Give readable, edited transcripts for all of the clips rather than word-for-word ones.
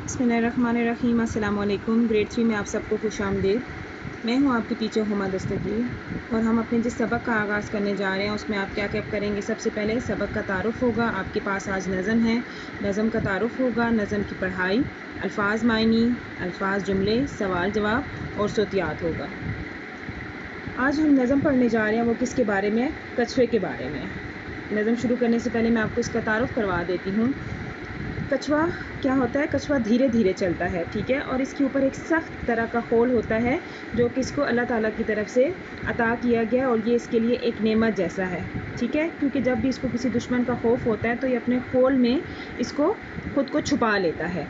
बिस्मिल्लाहिर्रहमानिर्रहीम। अस्सलाम वालेकुम। ग्रेड 3 में आप सबको खुशामदीद। मैं हूँ आपकी टीचर हुमा दस्तगीर और हम अपने जिस सबक का आगाज़ करने जा रहे हैं उसमें आप क्या क्या करेंगे। सबसे पहले सबक का तारुफ़ होगा। आपके पास आज नज़म है, नज़म का तारुफ़ होगा, नज़म की पढ़ाई, अल्फाज मायनी, अल्फाज जुमले, सवाल जवाब और सोतियात होगा। आज हम नज़म पढ़ने जा रहे हैं, वो किसके बारे में? कछुए के बारे में। नज़म शुरू करने से पहले मैं आपको इसका तारुफ़ करवा देती हूँ। कछुआ क्या होता है? कछुआ धीरे धीरे चलता है, ठीक है, और इसके ऊपर एक सख्त तरह का खोल होता है जो कि इसको अल्लाह ताला की तरफ से अता किया गया और ये इसके लिए एक नेमत जैसा है, ठीक है, क्योंकि जब भी इसको किसी दुश्मन का खौफ होता है तो ये अपने खोल में इसको खुद को छुपा लेता है।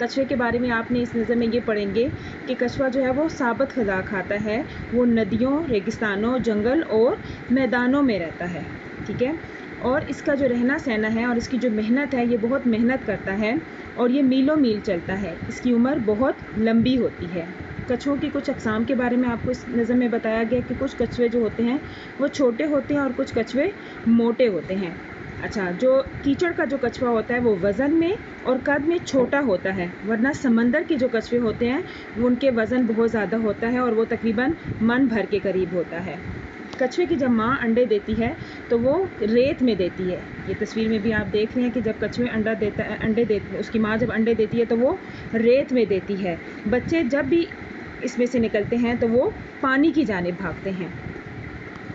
कछुए के बारे में आपने इस नज़र में ये पढ़ेंगे कि कछुआ जो है वो साबुत ग़िज़ा खाता है, वो नदियों, रेगिस्तानों, जंगल और मैदानों में रहता है, ठीक है, और इसका जो रहना सहना है और इसकी जो मेहनत है, ये बहुत मेहनत करता है और ये मीलों मील चलता है। इसकी उम्र बहुत लंबी होती है। कछुओं की कुछ अक़साम के बारे में आपको इस नज़र में बताया गया कि कुछ कछुए जो होते हैं वो छोटे होते हैं और कुछ कछुए मोटे होते हैं। अच्छा, जो कीचड़ का जो कछुआ होता है वो वज़न में और कद में छोटा होता है, वरना समंदर के जो कछुए होते हैं वो उनके वज़न बहुत ज़्यादा होता है और वो तकरीबन मन भर के करीब होता है। कछुए की जब माँ अंडे देती है तो वो रेत में देती है। ये तस्वीर में भी आप देख रहे हैं कि जब कछुए उसकी माँ जब अंडे देती है तो वो रेत में देती है। बच्चे जब भी इसमें से निकलते हैं तो वो पानी की जानिब भागते हैं।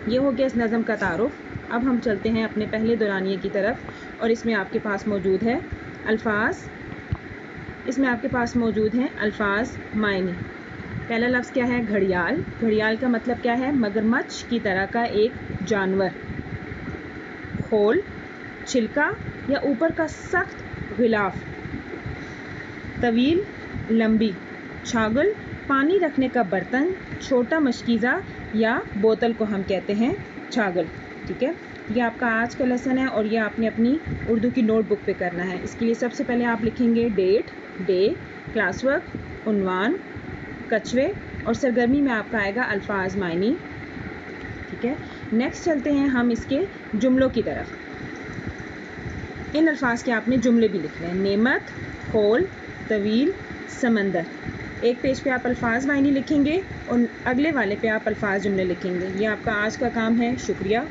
ये हो गया इस नज़म का तारुफ़। अब हम चलते हैं अपने पहले दौरानिए की तरफ और इसमें आपके पास मौजूद है अल्फाज मायनी। पहला लफ्ज़ क्या है? घड़ियाल। घड़ियाल का मतलब क्या है? मगरमच्छ की तरह का एक जानवर। खोल, छिलका या ऊपर का सख्त गिलाफ। तवील, लंबी। छागल, पानी रखने का बर्तन, छोटा मशकीज़ा या बोतल को हम कहते हैं छागल, ठीक है। ये आपका आज का लेसन है और ये आपने अपनी उर्दू की नोटबुक पे करना है। इसके लिए सबसे पहले आप लिखेंगे डेट, डे, क्लास वर्क, उन्वान, कछुए और सरगर्मी में आपका आएगा अल्फाज मायनी, ठीक है। नेक्स्ट चलते हैं हम इसके जुमलों की तरफ। इन अल्फाज के आपने जुमले भी लिखने हैं। नेमत, खोल, तवील, समंदर। एक पेज पे आप अल्फाज मायनी लिखेंगे और अगले वाले पे आप अल्फाज जुमले लिखेंगे। ये आपका आज का काम है। शुक्रिया।